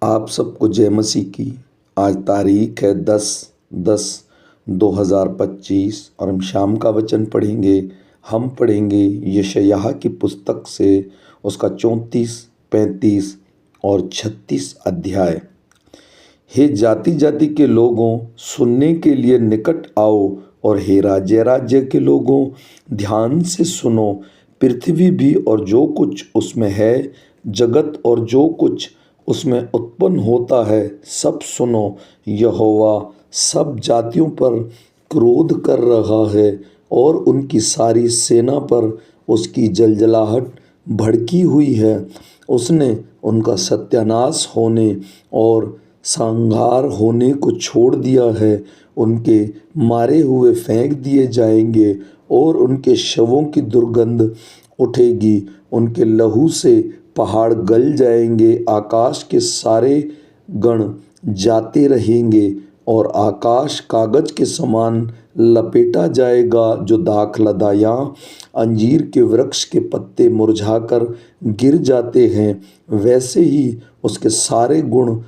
आप सबको जय मसीह की। आज तारीख है 10/10/2025 और हम शाम का वचन पढ़ेंगे। हम पढ़ेंगे यशायाह की पुस्तक से उसका 34, 35 और 36 अध्याय। हे जाति जाति के लोगों, सुनने के लिए निकट आओ, और हे राज्य राज्य के लोगों, ध्यान से सुनो। पृथ्वी भी और जो कुछ उसमें है, जगत और जो कुछ उसमें उत्पन्न होता है, सब सुनो। यहोवा सब जातियों पर क्रोध कर रहा है और उनकी सारी सेना पर उसकी जलजलाहट भड़की हुई है। उसने उनका सत्यानाश होने और संहार होने को छोड़ दिया है। उनके मारे हुए फेंक दिए जाएंगे और उनके शवों की दुर्गंध उठेगी। उनके लहू से पहाड़ गल जाएंगे। आकाश के सारे गण जाते रहेंगे और आकाश कागज के समान लपेटा जाएगा। जो दाखलदायाँ अंजीर के वृक्ष के पत्ते मुरझाकर गिर जाते हैं, वैसे ही उसके सारे गुण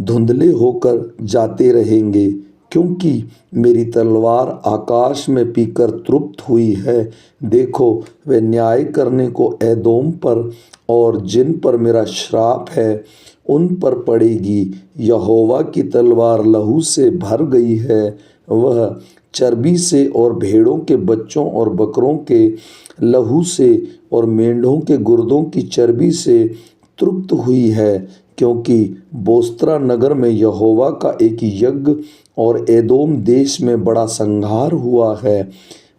धुंधले होकर जाते रहेंगे। क्योंकि मेरी तलवार आकाश में पीकर तृप्त हुई है। देखो, वे न्याय करने को एदोम पर और जिन पर मेरा श्राप है उन पर पड़ेगी। यहोवा की तलवार लहू से भर गई है। वह चर्बी से और भेड़ों के बच्चों और बकरों के लहू से और मेंढों के गुर्दों की चर्बी से तृप्त हुई है। क्योंकि बोस्त्रा नगर में यहोवा का एक यज्ञ और एदोम देश में बड़ा संहार हुआ है।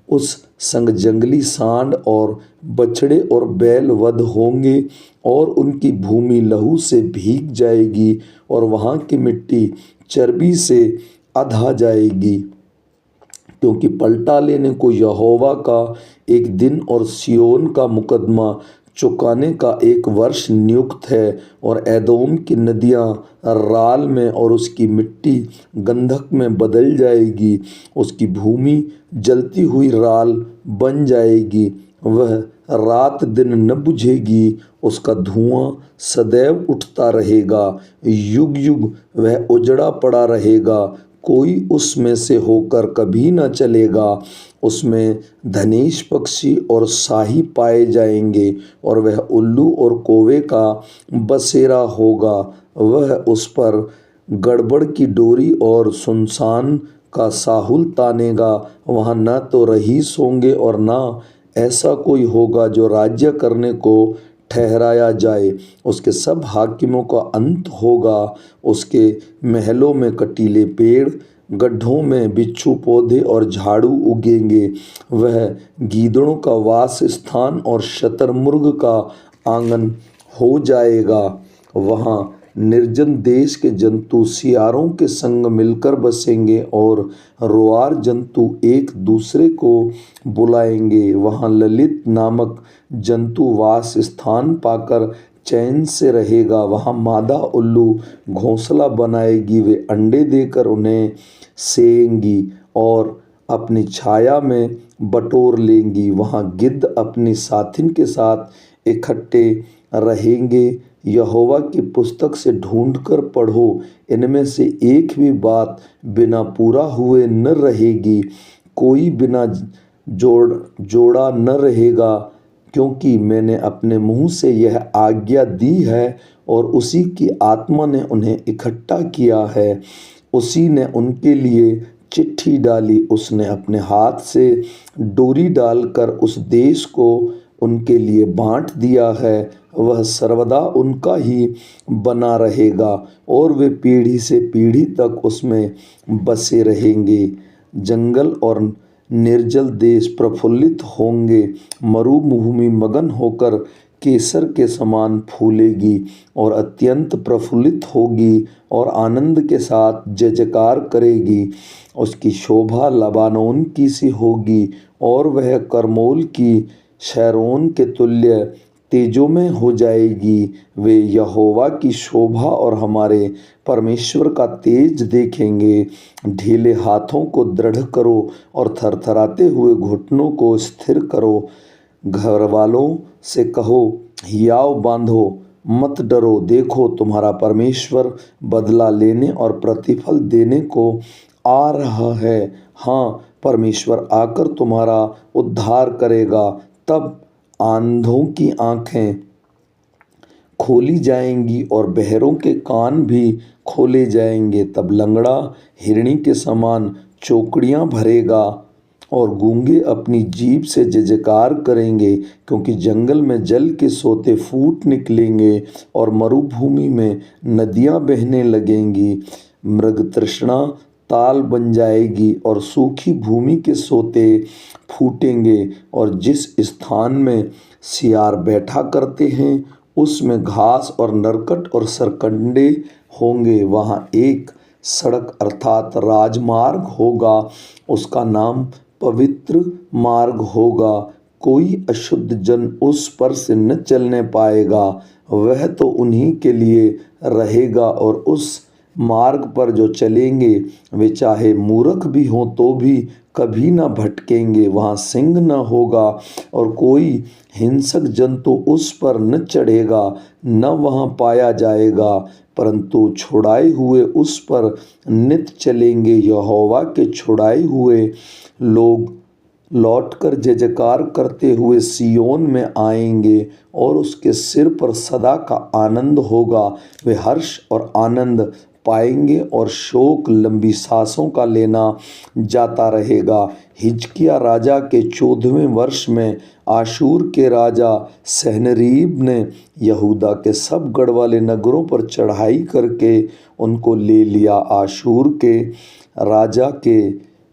उस संग जंगली सांड और बछड़े और बैल वध होंगे और उनकी भूमि लहू से भीग जाएगी और वहाँ की मिट्टी चर्बी से अधा जाएगी। क्योंकि पलटा लेने को यहोवा का एक दिन और सिय्योन का मुकदमा चुकाने का एक वर्ष नियुक्त है। और एदोम की नदियाँ राल में और उसकी मिट्टी गंधक में बदल जाएगी। उसकी भूमि जलती हुई राल बन जाएगी। वह रात दिन न बुझेगी। उसका धुआं सदैव उठता रहेगा। युग युग वह उजड़ा पड़ा रहेगा। कोई उसमें से होकर कभी न चलेगा। उसमें धनेश पक्षी और शाही पाए जाएंगे और वह उल्लू और कौवे का बसेरा होगा। वह उस पर गड़बड़ की डोरी और सुनसान का साहुल तानेगा। वहाँ न तो रईस होंगे और न ऐसा कोई होगा जो राज्य करने को ठहराया जाए। उसके सब हाकिमों का अंत होगा। उसके महलों में कटीले पेड़, गड्ढों में बिच्छू पौधे और झाड़ू उगेंगे। वह गीदड़ों का वास स्थान और शतरमुर्ग का आंगन हो जाएगा। वहाँ निर्जन देश के जंतु सियारों के संग मिलकर बसेंगे और रोआर जंतु एक दूसरे को बुलाएंगे। वहाँ ललित नामक जंतु वास स्थान पाकर चैन से रहेगा। वहाँ मादा उल्लू घोंसला बनाएगी। वे अंडे देकर उन्हें सेएंगी और अपनी छाया में बटोर लेंगी। वहाँ गिद्ध अपनी साथिन के साथ इकट्ठे रहेंगे। यहोवा की पुस्तक से ढूंढकर पढ़ो। इनमें से एक भी बात बिना पूरा हुए न रहेगी। कोई बिना जोड़ा न रहेगा। क्योंकि मैंने अपने मुंह से यह आज्ञा दी है और उसी की आत्मा ने उन्हें इकट्ठा किया है। उसी ने उनके लिए चिट्ठी डाली। उसने अपने हाथ से डोरी डालकर उस देश को उनके लिए बांट दिया है। वह सर्वदा उनका ही बना रहेगा और वे पीढ़ी से पीढ़ी तक उसमें बसे रहेंगे। जंगल और निर्जल देश प्रफुल्लित होंगे। मरुभूमि मगन होकर केसर के समान फूलेगी और अत्यंत प्रफुल्लित होगी और आनंद के साथ जय जयकार करेगी। उसकी शोभा लबानोन की सी होगी और वह करमोल की शैरोन के तुल्य तेजों में हो जाएगी। वे यहोवा की शोभा और हमारे परमेश्वर का तेज देखेंगे। ढीले हाथों को दृढ़ करो और थरथराते हुए घुटनों को स्थिर करो। घर वालों से कहो, हियाव बांधो, मत डरो, देखो तुम्हारा परमेश्वर बदला लेने और प्रतिफल देने को आ रहा है। हाँ, परमेश्वर आकर तुम्हारा उद्धार करेगा। तब अंधों की आंखें खोली जाएंगी और बहरों के कान भी खोले जाएंगे। तब लंगड़ा हिरणी के समान चौकड़ियां भरेगा और गूंगे अपनी जीभ से जय जयकार करेंगे, क्योंकि जंगल में जल के सोते फूट निकलेंगे और मरुभूमि में नदियां बहने लगेंगी। मृग तृष्णा ताल बन जाएगी और सूखी भूमि के सोते फूटेंगे, और जिस स्थान में सियार बैठा करते हैं उसमें घास और नरकट और सरकंडे होंगे। वहाँ एक सड़क अर्थात राजमार्ग होगा, उसका नाम पवित्र मार्ग होगा। कोई अशुद्ध जन उस पर से न चलने पाएगा, वह तो उन्हीं के लिए रहेगा। और उस मार्ग पर जो चलेंगे वे चाहे मूर्ख भी हों तो भी कभी न भटकेंगे। वहाँ सिंह न होगा और कोई हिंसक जंतु उस पर न चढ़ेगा, न वहाँ पाया जाएगा, परंतु छुड़ाए हुए उस पर नित चलेंगे। यहोवा के छुड़ाए हुए लोग लौटकर जय जयकार करते हुए सियोन में आएंगे और उसके सिर पर सदा का आनंद होगा। वे हर्ष और आनंद पाएंगे और शोक लंबी सांसों का लेना जाता रहेगा। हिजकिय्याह राजा के 14वें वर्ष में आशूर के राजा सन्हेरीब ने यहूदा के सब गढ़ वाले नगरों पर चढ़ाई करके उनको ले लिया। आशूर के राजा के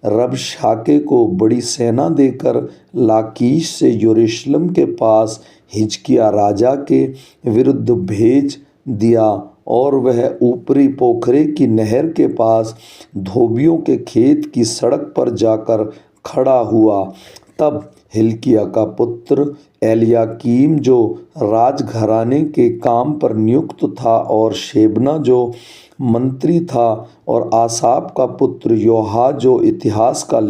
रबशाके को बड़ी सेना देकर लाकीश से यरूशलेम के पास हिजकिय्याह राजा के विरुद्ध भेज दिया, और वह ऊपरी पोखरे की नहर के पास धोबियों के खेत की सड़क पर जाकर खड़ा हुआ। तब हिल्किय्याह का पुत्र एलयाकीम जो राजघराने के काम पर नियुक्त था, और शेबना जो मंत्री था, और आसाप का पुत्र योहा जो इतिहास का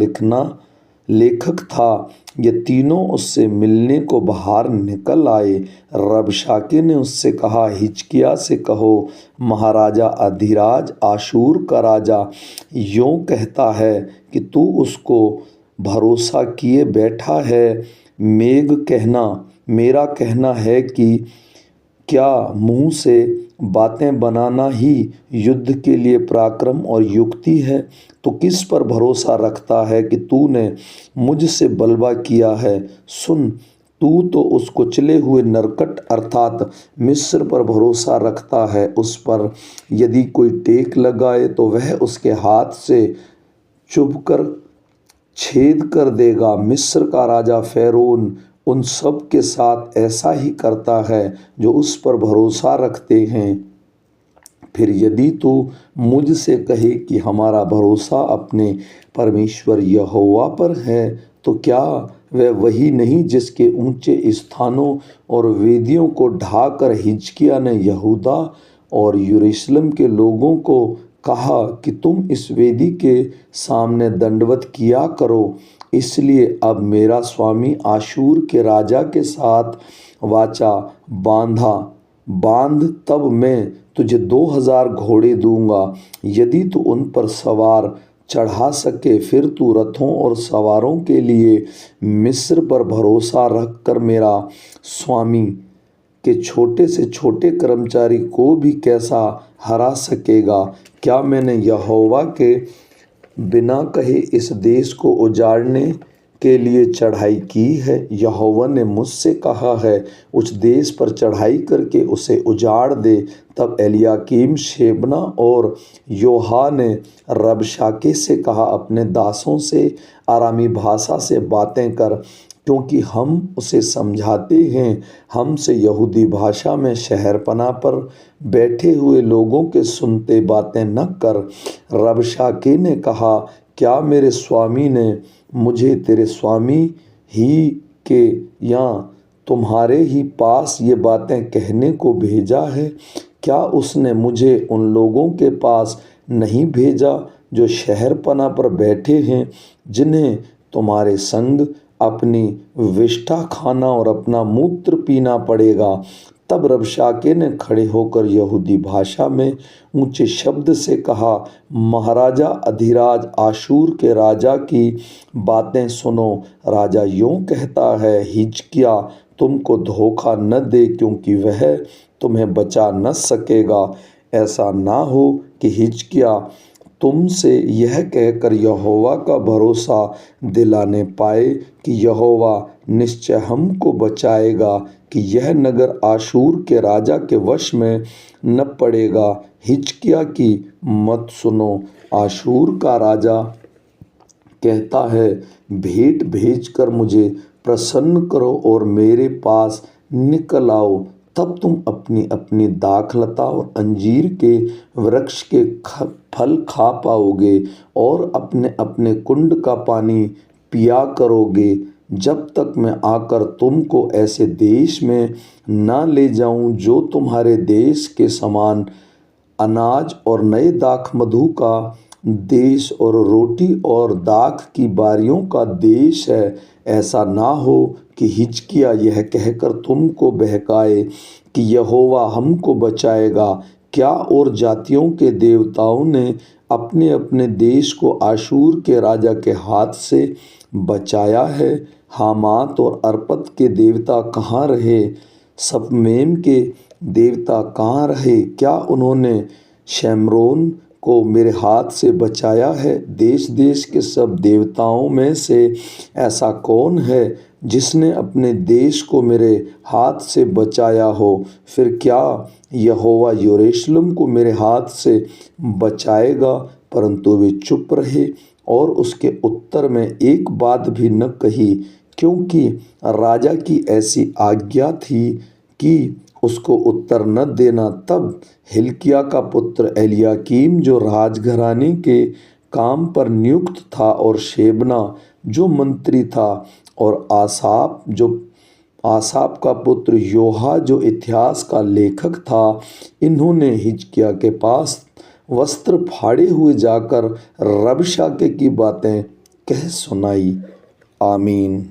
लेखक था, ये तीनों उससे मिलने को बाहर निकल आए। रबशाके ने उससे कहा, हिजकिय्याह से कहो, महाराजा अधिराज आशूर का राजा यों कहता है कि तू उसको भरोसा किए बैठा है। मेरा कहना है कि क्या मुँह से बातें बनाना ही युद्ध के लिए पराक्रम और युक्ति है? तो किस पर भरोसा रखता है कि तूने मुझसे बलवा किया है? सुन, तू तो उस कुचले हुए नरकट अर्थात मिस्र पर भरोसा रखता है। उस पर यदि कोई टेक लगाए तो वह उसके हाथ से चुभकर छेद कर देगा। मिस्र का राजा फ़िरौन उन सब के साथ ऐसा ही करता है जो उस पर भरोसा रखते हैं। फिर यदि तू मुझसे कहे कि हमारा भरोसा अपने परमेश्वर यहोवा पर है, तो क्या वह वही नहीं जिसके ऊंचे स्थानों और वेदियों को ढाकर हिजकिय्याह ने यहूदा और यरूशलेम के लोगों को कहा कि तुम इस वेदी के सामने दंडवत किया करो? इसलिए अब मेरा स्वामी आशूर के राजा के साथ वाचा बांध, तब मैं तुझे 2000 घोड़े दूंगा। यदि तू उन पर सवार चढ़ा सके, फिर तू रथों और सवारों के लिए मिस्र पर भरोसा रखकर मेरा स्वामी के छोटे से छोटे कर्मचारी को भी कैसा हरा सकेगा? क्या मैंने यहोवा के बिना कहे इस देश को उजाड़ने के लिए चढ़ाई की है? यहोवा ने मुझसे कहा है, उस देश पर चढ़ाई करके उसे उजाड़ दे। तब एलयाकीम, शेबना और योहा ने रबशाके से कहा, अपने दासों से आरामी भाषा से बातें कर, क्योंकि हम उसे समझाते हैं। हमसे यहूदी भाषा में शहरपनाह पर बैठे हुए लोगों के सुनते बातें न कर। रबशाके ने कहा, क्या मेरे स्वामी ने मुझे तेरे स्वामी ही के या तुम्हारे ही पास ये बातें कहने को भेजा है? क्या उसने मुझे उन लोगों के पास नहीं भेजा जो शहरपनाह पर बैठे हैं, जिन्हें तुम्हारे संग अपनी विष्ठा खाना और अपना मूत्र पीना पड़ेगा? तब रबशाके ने खड़े होकर यहूदी भाषा में ऊंचे शब्द से कहा, महाराजा अधिराज आशूर के राजा की बातें सुनो। राजा यूं कहता है, हिजकिय्याह तुमको धोखा न दे, क्योंकि वह तुम्हें बचा न सकेगा। ऐसा ना हो कि हिजकिय्याह तुमसे यह कहकर यहोवा का भरोसा दिलाने पाए कि यहोवा निश्चय हमको बचाएगा कि यह नगर आशूर के राजा के वश में न पड़ेगा। हिजकिय्याह की मत सुनो। आशूर का राजा कहता है, भेंट भेजकर मुझे प्रसन्न करो और मेरे पास निकल आओ। तब तुम अपनी अपनी दाखलता और अंजीर के वृक्ष के फल खा पाओगे और अपने अपने कुंड का पानी पिया करोगे, जब तक मैं आकर तुमको ऐसे देश में ना ले जाऊं जो तुम्हारे देश के समान अनाज और नए दाख मधु का देश और रोटी और दाख की बारियों का देश है। ऐसा ना हो कि हिजकिय्याह यह कहकर तुमको बहकाए कि यहोवा हमको बचाएगा। क्या और जातियों के देवताओं ने अपने अपने देश को आशूर के राजा के हाथ से बचाया है? हामात और अर्पद के देवता कहाँ रहे? सपमेम के देवता कहाँ रहे? क्या उन्होंने शैमरोन को मेरे हाथ से बचाया है? देश देश के सब देवताओं में से ऐसा कौन है जिसने अपने देश को मेरे हाथ से बचाया हो? फिर क्या यहोवा यरूशलेम को मेरे हाथ से बचाएगा? परंतु वे चुप रहे और उसके उत्तर में एक बात भी न कही, क्योंकि राजा की ऐसी आज्ञा थी कि उसको उत्तर न देना। तब हिल्किय्याह का पुत्र एलियाकीम जो राजघराने के काम पर नियुक्त था, और शेबना जो मंत्री था, और आसाप का पुत्र योहा जो इतिहास का लेखक था, इन्होंने हिजकिय्याह के पास वस्त्र फाड़े हुए जाकर रबशाके की बातें कह सुनाई। आमीन।